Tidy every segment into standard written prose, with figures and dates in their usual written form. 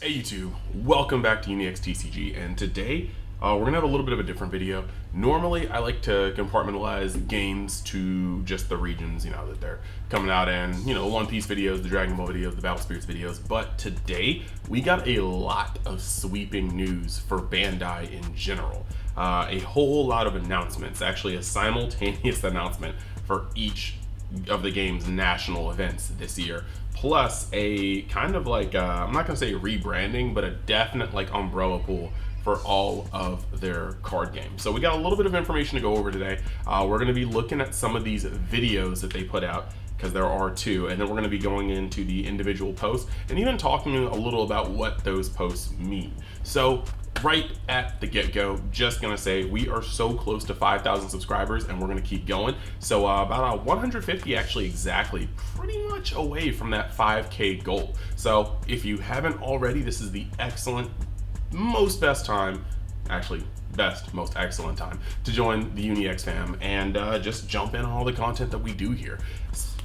Hey YouTube, welcome back to UniXTCG, and today we're gonna have a little bit of a different video. Normally I like to compartmentalize games to just the regions, that they're coming out in, the One Piece videos, the Dragon Ball videos, the Battle Spirits videos, but today we got a lot of sweeping news for Bandai in general. A whole lot of announcements, actually a simultaneous announcement for each of the game's national events this year, plus a kind of like I'm not gonna say rebranding, but a definite like umbrella pool for all of their card games. So we got a little bit of information to go over today. We're going to be looking at some of these videos that they put out, because there are two, and then we're going to be going into the individual posts and even talking a little about what those posts mean. So right at the get-go, just gonna say we are so close to 5,000 subscribers, and we're gonna keep going. So about 150 actually exactly, pretty much away from that 5K goal. So if you haven't already, this is the excellent, most excellent time to join the UniX fam and just jump in on all the content that we do here.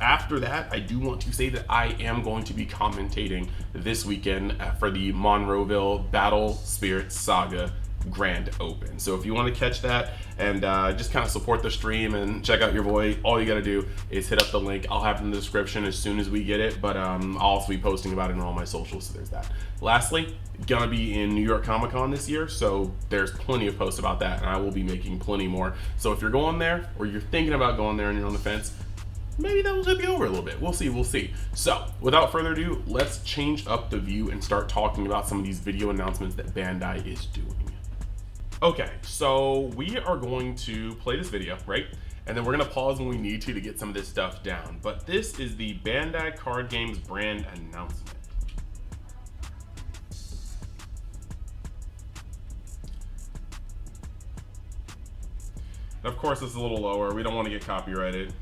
After that, I do want to say that I am going to be commentating this weekend for the Monroeville Battle Spirits Saga Grand Open. So if you want to catch that and just kind of support the stream and check out your boy, all you got to do is hit up the link. I'll have it in the description as soon as we get it, but I'll also be posting about it on all my socials, so there's that. Lastly, gonna be in New York Comic Con this year, so there's plenty of posts about that, and I will be making plenty more. So if you're going there, or you're thinking about going there and you're on the fence, maybe that will tip you over a little bit. We'll see. So without further ado, let's change up the view and start talking about some of these video announcements that Bandai is doing. Okay, so we are going to play this video, right? And then we're gonna pause when we need to get some of this stuff down. But this is the Bandai Card Games brand announcement. And of course, it's a little lower. We don't want to get copyrighted.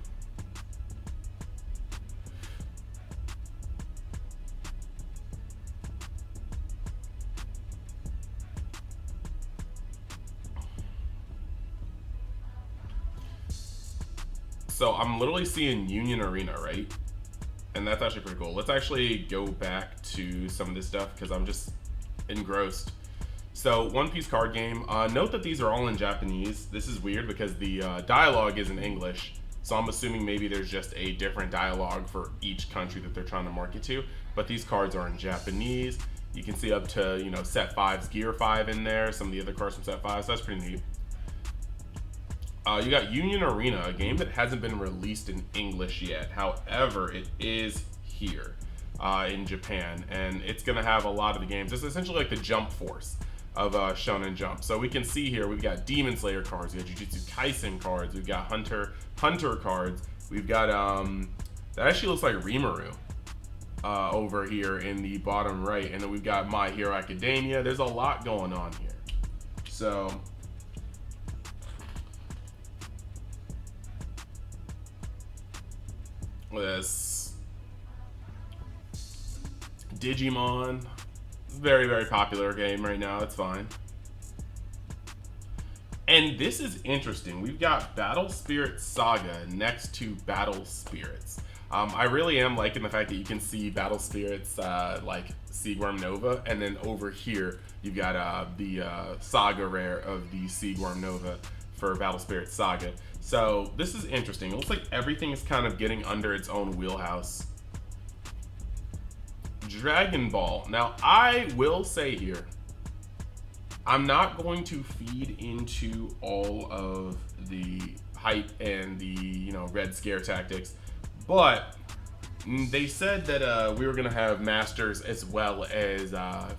So I'm literally seeing Union Arena, right? And that's actually pretty cool. Let's actually go back to some of this stuff because I'm just engrossed. So One Piece card game. Note that these are all in Japanese. This is weird because the dialogue is in English. So I'm assuming maybe there's just a different dialogue for each country that they're trying to market to. But these cards are in Japanese. You can see up to, set 5's Gear 5 in there. Some of the other cards from set 5. So that's pretty neat. You got Union Arena, a game that hasn't been released in English yet. However, it is here in Japan, and it's going to have a lot of the games. It's essentially like the Jump Force of Shonen Jump. So we can see here we've got Demon Slayer cards, we got Jujutsu Kaisen cards, we've got Hunter cards, we've got that actually looks like Rimuru over here in the bottom right, and then we've got My Hero Academia. There's a lot going on here. So this Digimon, very, very popular game right now. It's fine. And this is interesting. We've got Battle Spirits Saga next to Battle Spirits. I really am liking the fact that you can see Battle Spirits like Seagworm Nova, and then over here you've got the Saga rare of the Seagworm Nova for Battle Spirits Saga. So this is interesting. It looks like everything is kind of getting under its own wheelhouse. Dragon Ball. Now, I will say here, I'm not going to feed into all of the hype and the, Red Scare tactics, but they said that we were going to have Masters as well as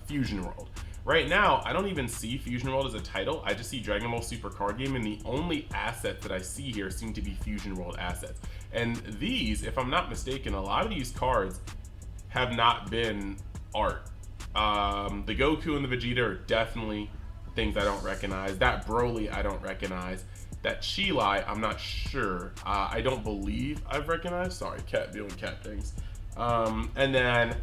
Fusion World. Right now, I don't even see Fusion World as a title. I just see Dragon Ball Super card game, and the only assets that I see here seem to be Fusion World assets. And these, if I'm not mistaken, a lot of these cards have not been art. The Goku and the Vegeta are definitely things I don't recognize. That Broly I don't recognize. That Chilai, I'm not sure. I don't believe I've recognized. Sorry, cat doing cat things. And then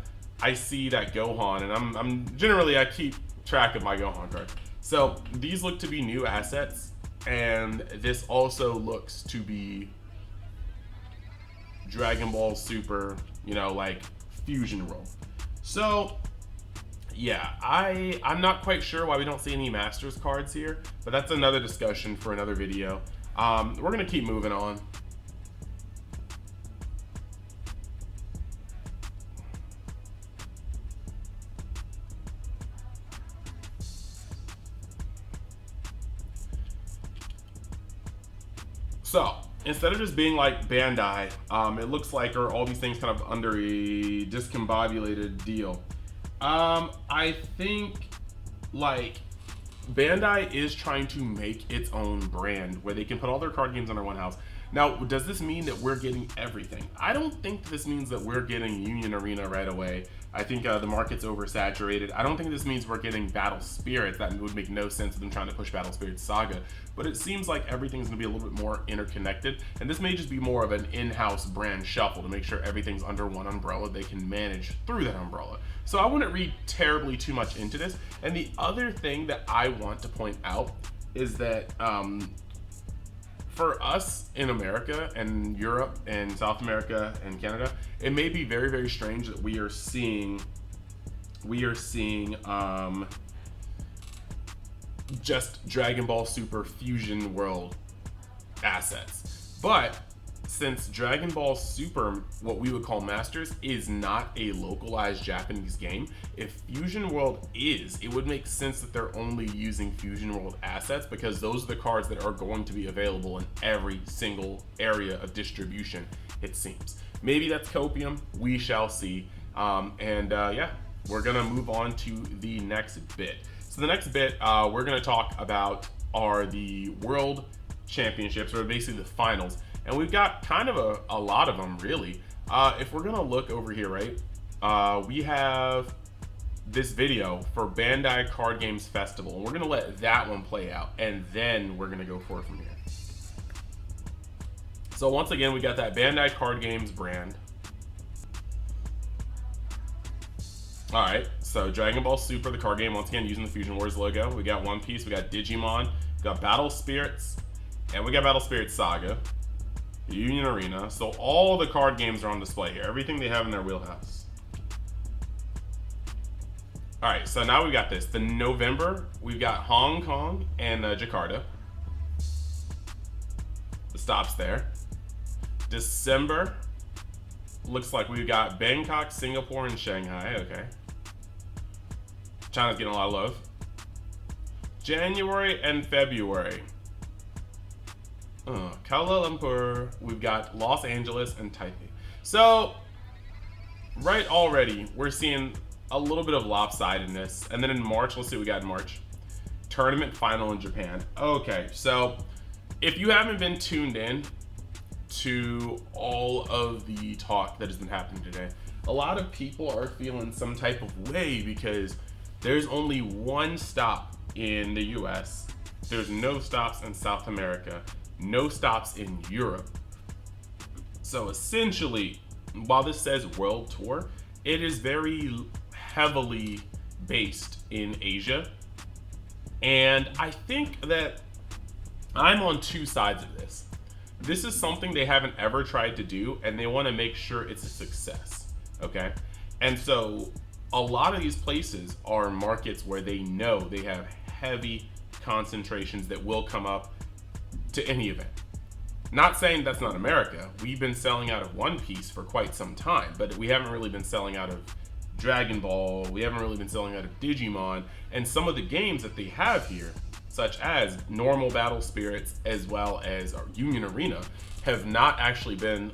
I see that Gohan, and I'm generally I keep track of my Gohan card. So these look to be new assets, and this also looks to be Dragon Ball Super, like Fusion World. So yeah, I'm not quite sure why we don't see any Masters cards here, but that's another discussion for another video. We're gonna keep moving on. So instead of just being like Bandai, it looks like are all these things kind of under a discombobulated deal. I think like Bandai is trying to make its own brand where they can put all their card games under one house. Now, does this mean that we're getting everything? I don't think this means that we're getting Union Arena right away. I think the market's oversaturated. I don't think this means we're getting Battle Spirits. That would make no sense of them trying to push Battle Spirits Saga. But it seems like everything's going to be a little bit more interconnected. And this may just be more of an in-house brand shuffle to make sure everything's under one umbrella. They can manage through that umbrella. So I wouldn't read terribly too much into this. And the other thing that I want to point out is that for us in America and Europe and South America and Canada, it may be very, very strange that we are seeing just Dragon Ball Super Fusion World assets. But since Dragon Ball Super, what we would call Masters, is not a localized Japanese game, if Fusion World is, it would make sense that they're only using Fusion World assets because those are the cards that are going to be available in every single area of distribution, it seems. Maybe that's copium, we shall see. Yeah, we're gonna move on to the next bit. So the next bit we're gonna talk about are the World Championships, or basically the finals. And we've got kind of a lot of them, really. If we're gonna look over here, right, we have this video for Bandai Card Games Festival, and we're gonna let that one play out, and then we're gonna go forward from here. So once again, we got that Bandai Card Games brand. All right, so Dragon Ball Super, the card game, once again using the Fusion Wars logo. We got One Piece, we got Digimon, we got Battle Spirits, and we got Battle Spirits Saga. Union Arena. So all the card games are on display here. Everything they have in their wheelhouse. All right, so now we've got this. The November, we've got Hong Kong and Jakarta. The stops there. December, looks like we've got Bangkok, Singapore, and Shanghai. Okay. China's getting a lot of love. January and February. Kuala Lumpur, we've got Los Angeles and Taipei. So, right already, we're seeing a little bit of lopsidedness. And then in March, let's see what we got in March. Tournament final in Japan. Okay, so if you haven't been tuned in to all of the talk that has been happening today, a lot of people are feeling some type of way because there's only one stop in the US. There's no stops in South America. No stops in Europe. So essentially, while this says World Tour, it is very heavily based in Asia. And I think that I'm on two sides of this. This is something they haven't ever tried to do, and they want to make sure it's a success, okay? And so a lot of these places are markets where they know they have heavy concentrations that will come up to any event. Not saying that's not America. We've been selling out of One Piece for quite some time, but we haven't really been selling out of Dragon Ball. We haven't really been selling out of Digimon. And some of the games that they have here, such as normal Battle Spirits as well as our Union Arena, have not actually been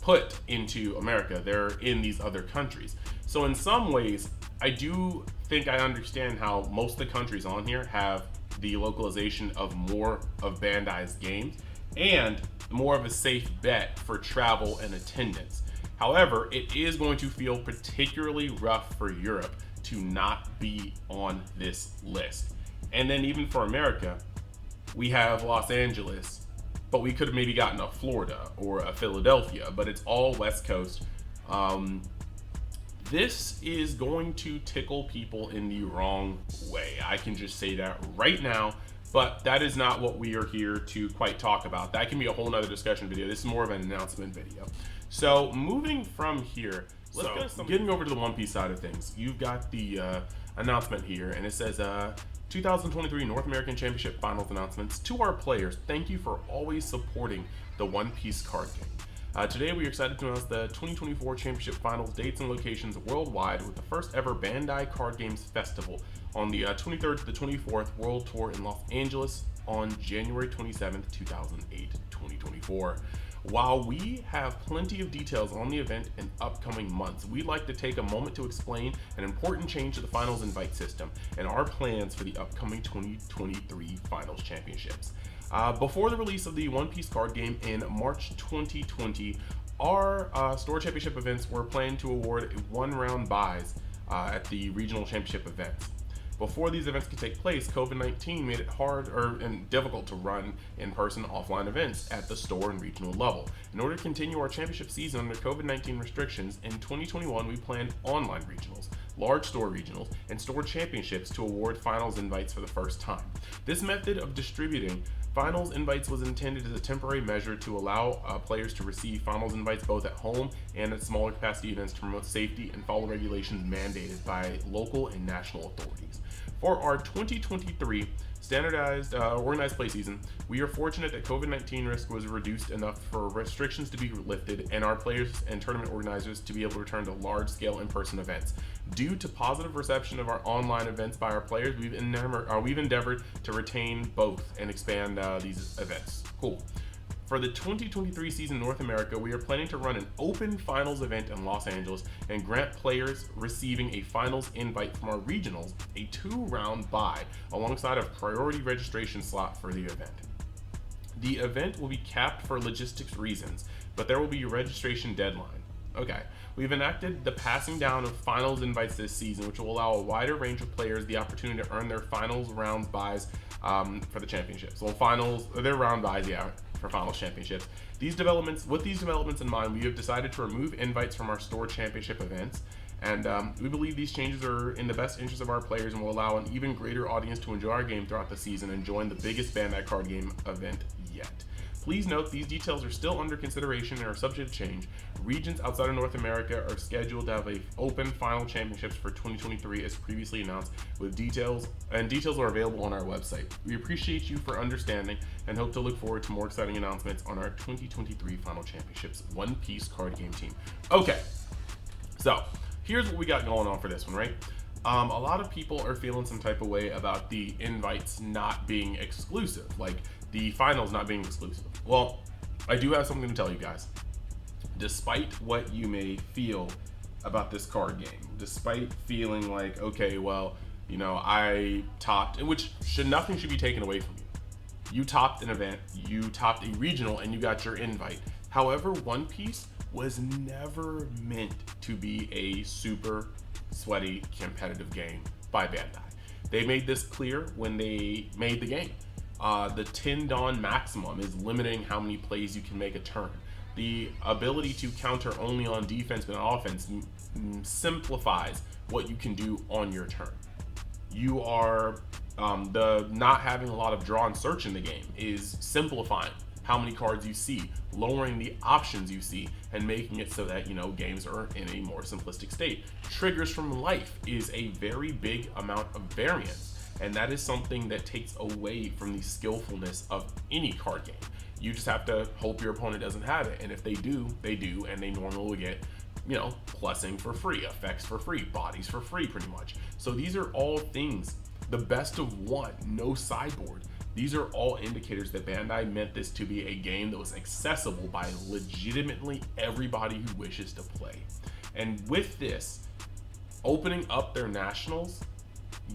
put into America. They're in these other countries. So in some ways, I do think I understand how most of the countries on here have the localization of more of Bandai's games and more of a safe bet for travel and attendance. However, it is going to feel particularly rough for Europe to not be on this list. And then even for America, we have Los Angeles, but we could have maybe gotten a Florida or a Philadelphia, but it's all West Coast. This is going to tickle people in the wrong way. I can just say that right now, but that is not what we are here to quite talk about. That can be a whole nother discussion video. This is more of an announcement video. So moving from here, getting over to the One Piece side of things, you've got the announcement here, and it says 2023 North American Championship Finals announcements. To our players, thank you for always supporting the One Piece card game. Today we are excited to announce the 2024 Championship Finals dates and locations worldwide with the first ever Bandai Card Games Festival on the 23rd to the 24th World Tour in Los Angeles on January 27th, 2024. While we have plenty of details on the event in upcoming months, we'd like to take a moment to explain an important change to the Finals invite system and our plans for the upcoming 2023 Finals Championships. Before the release of the One Piece card game in March 2020, our store championship events were planned to award one-round buys at the regional championship events. Before these events could take place, COVID-19 made it hard and difficult to run in-person offline events at the store and regional level. In order to continue our championship season under COVID-19 restrictions, in 2021 we planned online regionals, large store regionals, and store championships to award finals invites for the first time. This method of distributing finals invites was intended as a temporary measure to allow players to receive finals invites both at home and at smaller capacity events to promote safety and follow regulations mandated by local and national authorities. For our 2023 standardized organized play season, we are fortunate that COVID-19 risk was reduced enough for restrictions to be lifted and our players and tournament organizers to be able to return to large-scale in-person events. Due to positive reception of our online events by our players, we've endeavored to retain both and expand these events. Cool. For the 2023 season in North America, we are planning to run an open finals event in Los Angeles and grant players receiving a finals invite from our regionals a 2-round bye alongside a priority registration slot for the event. The event will be capped for logistics reasons, but there will be a registration deadline. Okay, we've enacted the passing down of finals invites this season, which will allow a wider range of players the opportunity to earn their finals round buys for the championships. Well, their round buys, for finals championships. With these developments in mind, we have decided to remove invites from our store championship events, and we believe these changes are in the best interest of our players and will allow an even greater audience to enjoy our game throughout the season and join the biggest Bandai card game event yet. Please note these details are still under consideration and are subject to change. Regions outside of North America are scheduled to have a open final championships for 2023 as previously announced, with details are available on our website. We appreciate you for understanding and hope to look forward to more exciting announcements on our 2023 Final Championships One Piece card game team. Okay, so here's what we got going on for this one, right? A lot of people are feeling some type of way about the invites not being exclusive, like the finals not being exclusive. Well, I do have something to tell you guys. Despite what you may feel about this card game, despite feeling like, okay, well, I topped, which nothing should be taken away from you. You topped an event, you topped a regional, and you got your invite. However, One Piece was never meant to be a super sweaty competitive game by Bandai. They made this clear when they made the game. The 10 Dawn maximum is limiting how many plays you can make a turn. The ability to counter only on defense but on offense simplifies what you can do on your turn. You are the not having a lot of draw and search in the game is simplifying how many cards you see, lowering the options you see, and making it so that games are in a more simplistic state. Triggers from life is a very big amount of variance. And that is something that takes away from the skillfulness of any card game. You just have to hope your opponent doesn't have it. And if they do, and they normally will get, plussing for free, effects for free, bodies for free, pretty much. So these are all things, the best of one, no sideboard. These are all indicators that Bandai meant this to be a game that was accessible by legitimately everybody who wishes to play. And with this, opening up their nationals,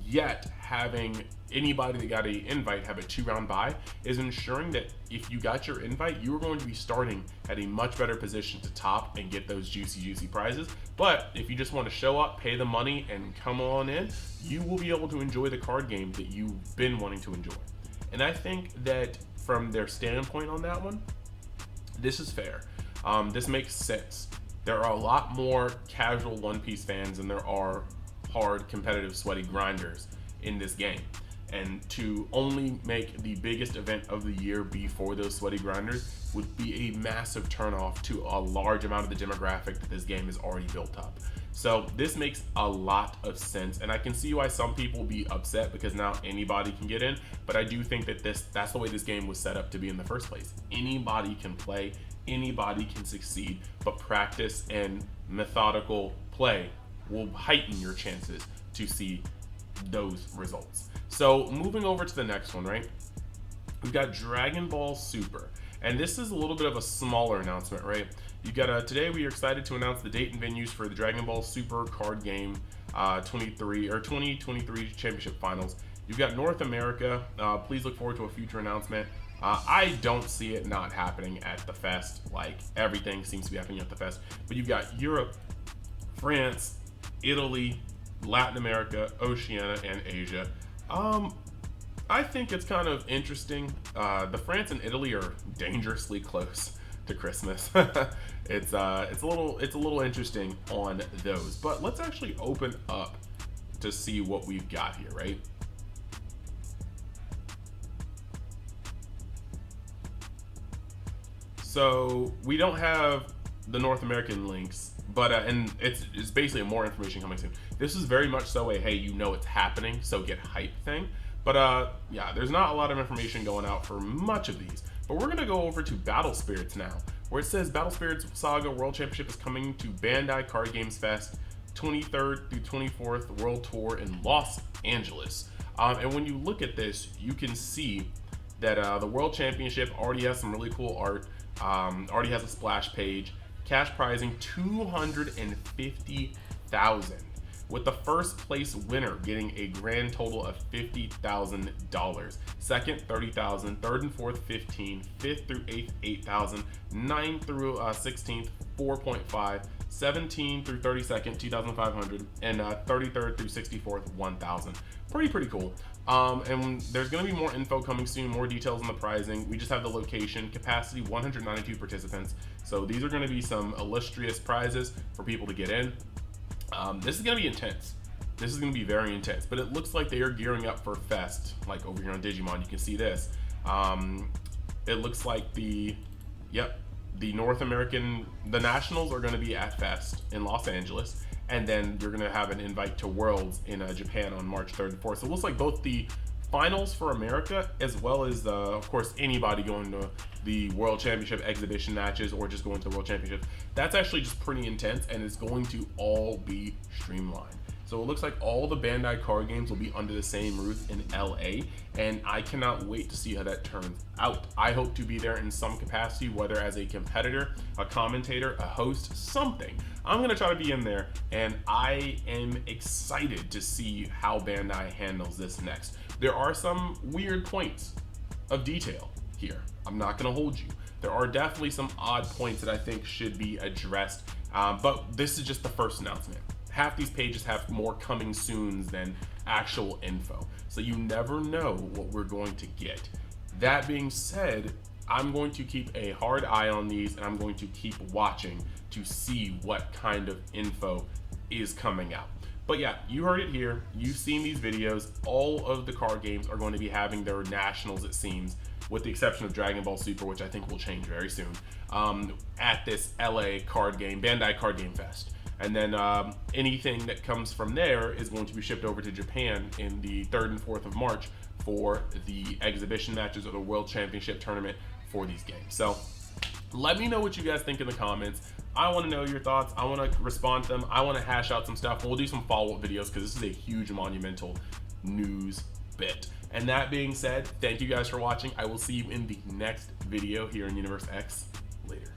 yet having anybody that got an invite have a 2-round bye is ensuring that if you got your invite, you are going to be starting at a much better position to top and get those juicy prizes. But if you just want to show up, pay the money, and come on in, you will be able to enjoy the card game that you've been wanting to enjoy. And I think that from their standpoint on that one, this is fair. This makes sense. There are a lot more casual One Piece fans than there are hard, competitive, sweaty grinders in this game. And to only make the biggest event of the year be for those sweaty grinders would be a massive turnoff to a large amount of the demographic that this game is already built up. So this makes a lot of sense, and I can see why some people be upset because now anybody can get in, but I do think that that's the way this game was set up to be in the first place. Anybody can play, anybody can succeed, but practice and methodical play will heighten your chances to see those results. So moving over to the next one, right? We've got Dragon Ball Super. And this is a little bit of a smaller announcement, right? You got today we are excited to announce the date and venues for the Dragon Ball Super card game 2023 Championship Finals. You've got North America. Please look forward to a future announcement. I don't see it not happening at the fest. Like, everything seems to be happening at the fest. But you've got Europe, France, Italy, Latin America, Oceania, and Asia. I think it's kind of interesting. The France and Italy are dangerously close to Christmas. It's a little interesting on those. But let's actually open up to see what we've got here, right? So we don't have the North American links, but and it's basically more information coming soon. This is very much so a hey, you know it's happening, so get hype thing. But yeah, there's not a lot of information going out for much of these. But we're gonna go over to Battle Spirits now, where it says Battle Spirits Saga World Championship is coming to Bandai Card Games Fest 23rd through 24th World Tour in Los Angeles. And when you look at this, you can see that the World Championship already has some really cool art. Already has a splash page. Cash prizing $250,000, with the first place winner getting a grand total of $50,000. Second, $30,000. Third and fourth, $15,000. Fifth through eighth, $8,000. Ninth through 16th, $4.5. 17th through 32nd, $2,500, and 33rd through 64th, $1,000. Pretty cool. And there's going to be more info coming soon, more details on the prizing. We just have the location, capacity 192 participants. So these are going to be some illustrious prizes for people to get in. This is going to be intense. This is going to be very intense, but it looks like they are gearing up for Fest, like over here on Digimon. You can see this. It looks like the North American, the Nationals are going to be at Fest in Los Angeles, and then you're going to have an invite to Worlds in Japan on March 3rd and 4th. So it looks like both the finals for America, as well as of course, anybody going to the World Championship exhibition matches or just going to the World Championship. That's actually just pretty intense, and it's going to all be streamlined. So it looks like all the Bandai card games will be under the same roof in LA, and I cannot wait to see how that turns out. I hope to be there in some capacity, whether as a competitor, a commentator, a host, something. I'm gonna try to be in there, and I am excited to see how Bandai handles this next. There are some weird points of detail here. I'm not gonna hold you. There are definitely some odd points that I think should be addressed, but this is just the first announcement. Half these pages have more coming soons than actual info, so you never know what we're going to get. That being said, I'm going to keep a hard eye on these, and I'm going to keep watching to see what kind of info is coming out. But yeah, you heard it here. You've seen these videos. All of the card games are going to be having their nationals, it seems, with the exception of Dragon Ball Super, which I think will change very soon, at this LA card game, Bandai Card Game Fest. And then anything that comes from there is going to be shipped over to Japan in the 3rd and 4th of March for the exhibition matches or the World Championship tournament for these games. So let me know what you guys think in the comments. I want to know your thoughts. I want to respond to them. I want to hash out some stuff. We'll do some follow-up videos because this is a huge monumental news bit. And that being said, thank you guys for watching. I will see you in the next video here in Universe X. Later.